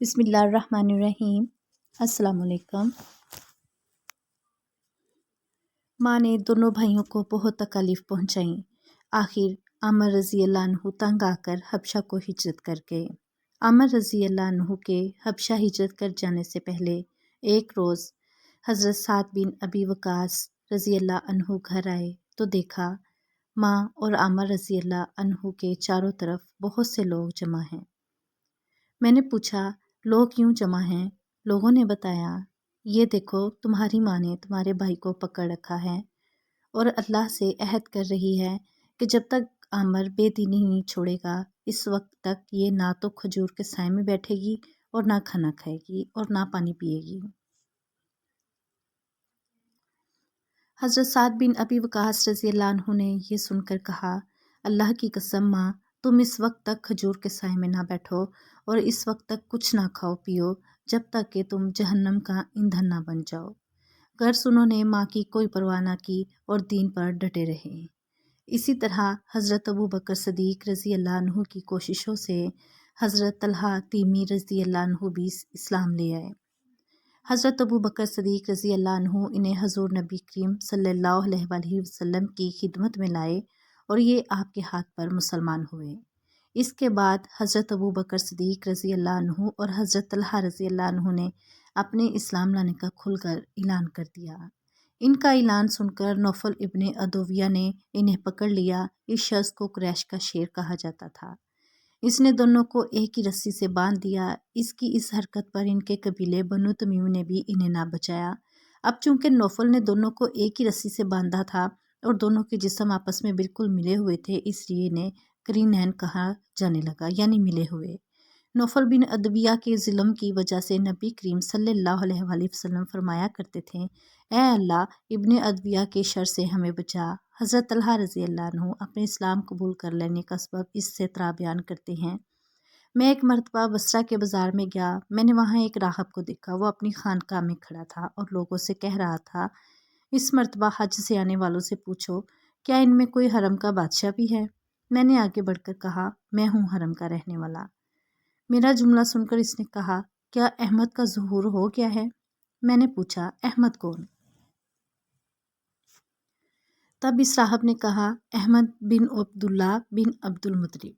بسم اللہ الرحمن الرحیم۔ السلام علیکم۔ ماں نے دونوں بھائیوں کو بہت تکالیف پہنچائیں۔ آخر عامر رضی اللہ عنہ تنگ آ کر حبشہ کو ہجرت کر گئے۔ عامر رضی اللہ عنہ کے حبشہ ہجرت کر جانے سے پہلے ایک روز حضرت سعد بن ابی وقاص رضی اللہ عنہ گھر آئے تو دیکھا ماں اور عامر رضی اللہ عنہ کے چاروں طرف بہت سے لوگ جمع ہیں۔ میں نے پوچھا لوگ کیوں جمع ہیں؟ لوگوں نے بتایا یہ دیکھو تمہاری ماں نے تمہارے بھائی کو پکڑ رکھا ہے اور اللہ سے عہد کر رہی ہے کہ جب تک عامر بے دینی نہیں چھوڑے گا اس وقت تک یہ نہ تو کھجور کے سائے میں بیٹھے گی اور نہ کھانا کھائے گی اور نہ پانی پیے گی۔ حضرت سعد بن ابی وقاص رضی اللہ عنہ نے یہ سن کر کہا اللہ کی قسم ماں تم اس وقت تک کھجور کے سائے میں نہ بیٹھو اور اس وقت تک کچھ نہ کھاؤ پیو جب تک کہ تم جہنم کا ایندھن نہ بن جاؤ۔ غرض انہوں نے ماں کی کوئی پرواہ نہ کی اور دین پر ڈٹے رہے۔ اسی طرح حضرت ابو بکر صدیق رضی اللہ عنہ کی کوششوں سے حضرت طلحہ تیمی رضی اللہ عنہ بھی اسلام لے آئے۔ حضرت ابو بکر صدیق رضی اللہ عنہ انہیں حضور نبی کریم صلی اللہ علیہ وآلہ وسلم کی خدمت میں لائے اور یہ آپ کے ہاتھ پر مسلمان ہوئے۔ اس کے بعد حضرت ابو بکر صدیق رضی اللہ عنہ اور حضرت طلحہ رضی اللہ عنہ نے اپنے اسلام لانے کا کھل کر اعلان کر دیا۔ ان کا اعلان سن کر نوفل ابن عدویہ نے انہیں پکڑ لیا۔ اس شخص کو قریش کا شیر کہا جاتا تھا۔ اس نے دونوں کو ایک ہی رسی سے باندھ دیا۔ اس کی اس حرکت پر ان کے قبیلے بنو تمیم نے بھی انہیں نہ بچایا۔ اب چونکہ نوفل نے دونوں کو ایک ہی رسی سے باندھا تھا اور دونوں کے جسم آپس میں بالکل ملے ہوئے تھے اس لیے انہیں قرینین کہا جانے لگا یعنی ملے ہوئے۔ نوفل بن عدویہ کے ظلم کی وجہ سے نبی کریم صلی اللہ علیہ وآلہ وسلم فرمایا کرتے تھے اے اللہ ابن عدویہ کے شر سے ہمیں بچا۔ حضرت طلحہ رضی اللہ عنہ اپنے اسلام قبول کر لینے کا سبب اس سے طرح بیان کرتے ہیں میں ایک مرتبہ بصرہ کے بازار میں گیا، میں نے وہاں ایک راہب کو دیکھا، وہ اپنی خانقاہ میں کھڑا تھا اور لوگوں سے کہہ رہا تھا اس مرتبہ حج سے آنے والوں سے پوچھو کیا ان میں کوئی حرم کا بادشاہ بھی ہے؟ میں نے آگے بڑھ کر کہا میں ہوں حرم کا رہنے والا۔ میرا جملہ سن کر اس نے کہا کیا احمد کا ظہور ہو گیا ہے؟ میں نے پوچھا احمد کون؟ تب اس راہب نے کہا احمد بن عبداللہ بن عبد المطلب،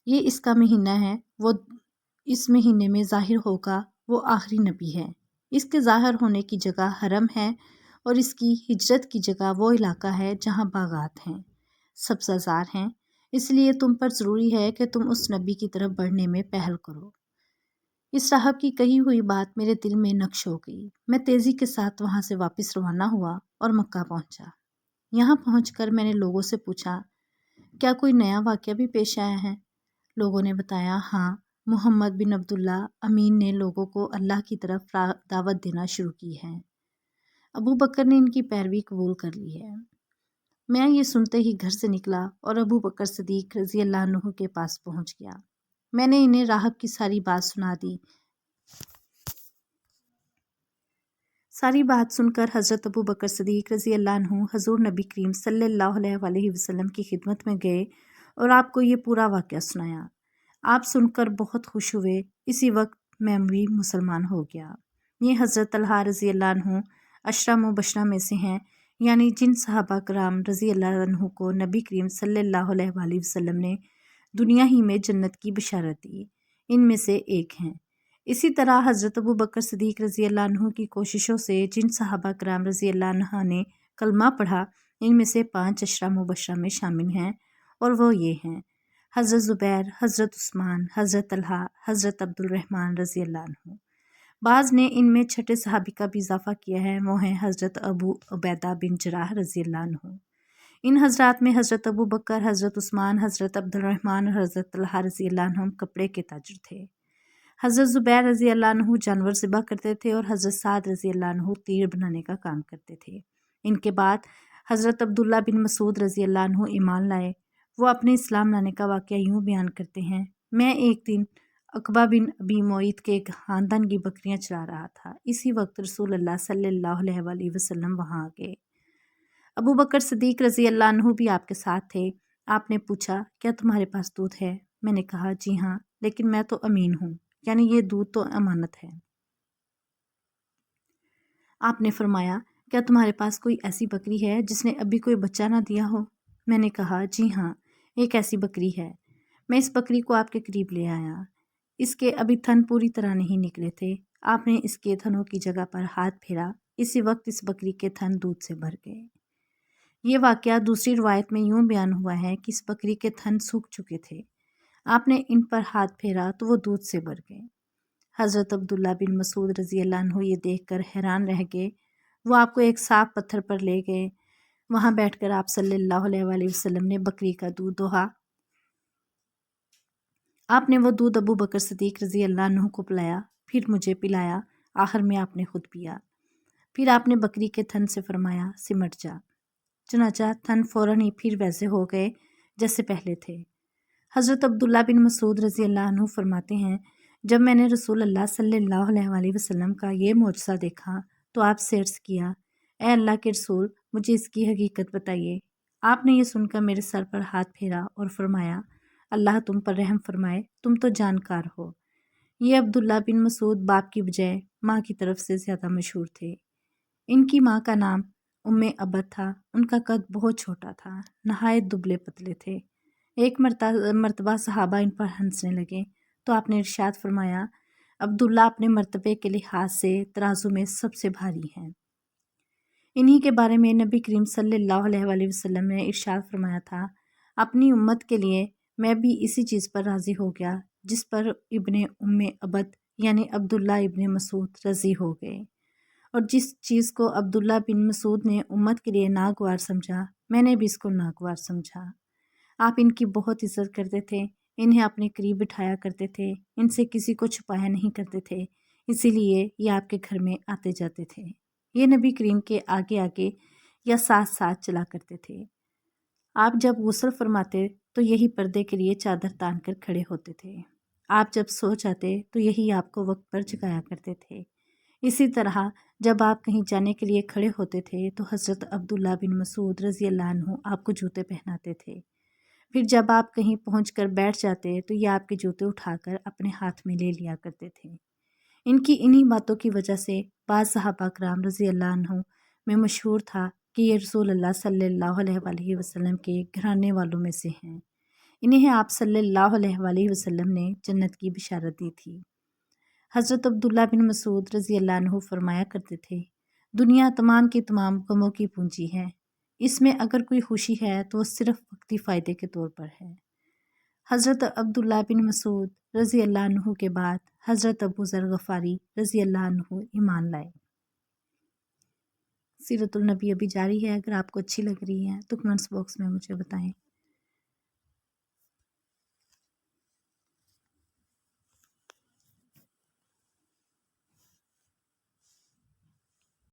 یہ اس کا مہینہ ہے، وہ اس مہینے میں ظاہر ہوگا، وہ آخری نبی ہے۔ اس کے ظاہر ہونے کی جگہ حرم ہے اور اس کی ہجرت کی جگہ وہ علاقہ ہے جہاں باغات ہیں، سبزہ زار ہیں، اس لیے تم پر ضروری ہے کہ تم اس نبی کی طرف بڑھنے میں پہل کرو۔ اس راہب کی کہی ہوئی بات میرے دل میں نقش ہو گئی۔ میں تیزی کے ساتھ وہاں سے واپس روانہ ہوا اور مکہ پہنچا۔ یہاں پہنچ کر میں نے لوگوں سے پوچھا کیا کوئی نیا واقعہ بھی پیش آیا ہے؟ لوگوں نے بتایا ہاں محمد بن عبداللہ امین نے لوگوں کو اللہ کی طرف دعوت دینا شروع کی ہے۔ ابو بکر نے ان کی پیروی قبول کر لی ہے۔ میں یہ سنتے ہی گھر سے نکلا اور ابو بکر صدیق رضی اللہ عنہ کے پاس پہنچ گیا۔ میں نے انہیں راہب کی ساری بات سنا دی۔ ساری بات سن کر حضرت ابو بکر صدیق رضی اللہ عنہ حضور نبی کریم صلی اللہ علیہ وآلہ وسلم کی خدمت میں گئے اور آپ کو یہ پورا واقعہ سنایا۔ آپ سن کر بہت خوش ہوئے۔ اسی وقت میں بھی مسلمان ہو گیا۔ یہ حضرت طلحہ رضی اللہ عنہ عشرہ مبشرہ میں سے ہیں، یعنی جن صحابہ کرام رضی اللہ عنہ کو نبی کریم صلی اللہ علیہ وآلہ وسلم نے دنیا ہی میں جنت کی بشارت دی، ان میں سے ایک ہیں۔ اسی طرح حضرت ابو بکر صدیق رضی اللہ عنہ کی کوششوں سے جن صحابہ کرام رضی اللہ عنہ نے کلمہ پڑھا ان میں سے 5 عشرہ مبشرہ میں شامل ہیں اور وہ یہ ہیں حضرت زبیر، حضرت عثمان، حضرت طلحہ، حضرت عبد الرحمن رضی اللہ عنہ۔ بعض نے ان میں چھٹے صحابی کا بھی اضافہ کیا ہے، وہ ہیں حضرت ابو عبیدہ بن جراح رضی اللہ عنہ۔ ان حضرات میں حضرت ابو بکر، حضرت عثمان، حضرت عبد الرحمن اور حضرت طلحہ رضی اللہ عنہ کپڑے کے تاجر تھے۔ حضرت زبیر رضی اللہ عنہ جانور ذبح کرتے تھے اور حضرت سعد رضی اللہ عنہ تیر بنانے کا کام کرتے تھے۔ ان کے بعد حضرت عبداللہ بن مسعود رضی اللہ عنہ ایمان لائے۔ وہ اپنے اسلام لانے کا واقعہ یوں بیان کرتے ہیں میں ایک دن عقبہ بن ابی معیط کے خاندان کی بکریاں چرا رہا تھا، اسی وقت رسول اللہ صلی اللہ علیہ وآلہ وسلم وہاں آ گئے۔ ابو بکر صدیق رضی اللہ عنہ بھی آپ کے ساتھ تھے۔ آپ نے پوچھا کیا تمہارے پاس دودھ ہے؟ میں نے کہا جی ہاں، لیکن میں تو امین ہوں، یعنی یہ دودھ تو امانت ہے۔ آپ نے فرمایا کیا تمہارے پاس کوئی ایسی بکری ہے جس نے ابھی کوئی بچہ نہ دیا ہو؟ میں نے کہا جی ہاں، ایک ایسی بکری ہے۔ میں اس بکری کو آپ کے قریب لے آیا۔ اس کے ابھی تھن پوری طرح نہیں نکلے تھے۔ آپ نے اس کے تھنوں کی جگہ پر ہاتھ پھیرا، اسی وقت اس بکری کے تھن دودھ سے بھر گئے۔ یہ واقعہ دوسری روایت میں یوں بیان ہوا ہے کہ اس بکری کے تھن سوکھ چکے تھے۔ آپ نے ان پر ہاتھ پھیرا تو وہ دودھ سے بھر گئے۔ حضرت عبداللہ بن مسعود رضی اللہ عنہ یہ دیکھ کر حیران رہ گئے۔ وہ آپ کو ایک صاف پتھر پر لے گئے۔ وہاں بیٹھ کر آپ صلی اللہ علیہ وآلہ وسلم نے بکری کا دودھ دوہا۔ آپ نے وہ دودھ ابو بکر صدیق رضی اللہ عنہ کو پلایا، پھر مجھے پلایا، آخر میں آپ نے خود پیا۔ پھر آپ نے بکری کے تھن سے فرمایا سمٹ جا۔ چنانچہ تھن فوراً ہی پھر ویسے ہو گئے جیسے پہلے تھے۔ حضرت عبداللہ بن مسعود رضی اللہ عنہ فرماتے ہیں جب میں نے رسول اللہ صلی اللہ علیہ وآلہ وسلم کا یہ معجزہ دیکھا تو آپ سے عرض کیا اے اللہ کے رسول مجھے اس کی حقیقت بتائیے۔ آپ نے یہ سن کر میرے سر پر ہاتھ پھیرا اور فرمایا اللہ تم پر رحم فرمائے، تم تو جانکار ہو۔ یہ عبداللہ بن مسعود باپ کی بجائے ماں کی طرف سے زیادہ مشہور تھے۔ ان کی ماں کا نام ابد تھا۔ ان کا قد بہت چھوٹا تھا، نہایت دبلے پتلے تھے۔ ایک مرتبہ صحابہ ان پر ہنسنے لگے تو آپ نے ارشاد فرمایا عبداللہ اپنے مرتبے کے لحاظ سے ترازو میں سب سے بھاری ہیں۔ انہی کے بارے میں نبی کریم صلی اللہ علیہ وآلہ وسلم نے ارشاد فرمایا تھا اپنی امت کے لیے میں بھی اسی چیز پر راضی ہو گیا جس پر ابن ابد یعنی عبداللہ ابن مسعود رضی ہو گئے، اور جس چیز کو عبداللہ بن مسعود نے امت کے لیے ناگوار سمجھا میں نے بھی اس کو ناگوار سمجھا۔ آپ ان کی بہت عزت کرتے تھے، انہیں اپنے قریب بٹھایا کرتے تھے، ان سے کسی کو چھپایا نہیں کرتے تھے، اسی لیے یہ آپ کے گھر میں آتے جاتے تھے۔ یہ نبی کریم کے آگے آگے یا ساتھ ساتھ چلا کرتے تھے۔ آپ جب غسل فرماتے تو یہی پردے کے لیے چادر تان کر کھڑے ہوتے تھے۔ آپ جب سو جاتے تو یہی آپ کو وقت پر جگایا کرتے تھے۔ اسی طرح جب آپ کہیں جانے کے لیے کھڑے ہوتے تھے تو حضرت عبداللہ بن مسعود رضی اللہ عنہ آپ کو جوتے پہناتے تھے۔ پھر جب آپ کہیں پہنچ کر بیٹھ جاتے تو یہ آپ کے جوتے اٹھا کر اپنے ہاتھ میں لے لیا کرتے تھے۔ ان کی انہی باتوں کی وجہ سے بعض صحابہ کرام رضی اللہ عنہ میں مشہور تھا کہ یہ رسول اللہ صلی اللہ علیہ وآلہ وسلم کے گھرانے والوں میں سے ہیں۔ انہیں آپ صلی اللہ علیہ وآلہ وسلم نے جنت کی بشارت دی تھی۔ حضرت عبداللہ بن مسعود رضی اللہ عنہ فرمایا کرتے تھے دنیا تمام کی تمام غموں کی پونجی ہے، اس میں اگر کوئی خوشی ہے تو وہ صرف وقتی فائدے کے طور پر ہے۔ حضرت عبداللہ بن مسعود رضی اللہ عنہ کے بعد حضرت ابو ذر غفاری رضی اللہ عنہ ایمان لائے۔ سیرت النبی ابھی جاری ہے، اگر آپ کو اچھی لگ رہی ہے تو کمنٹس باکس میں مجھے بتائیں۔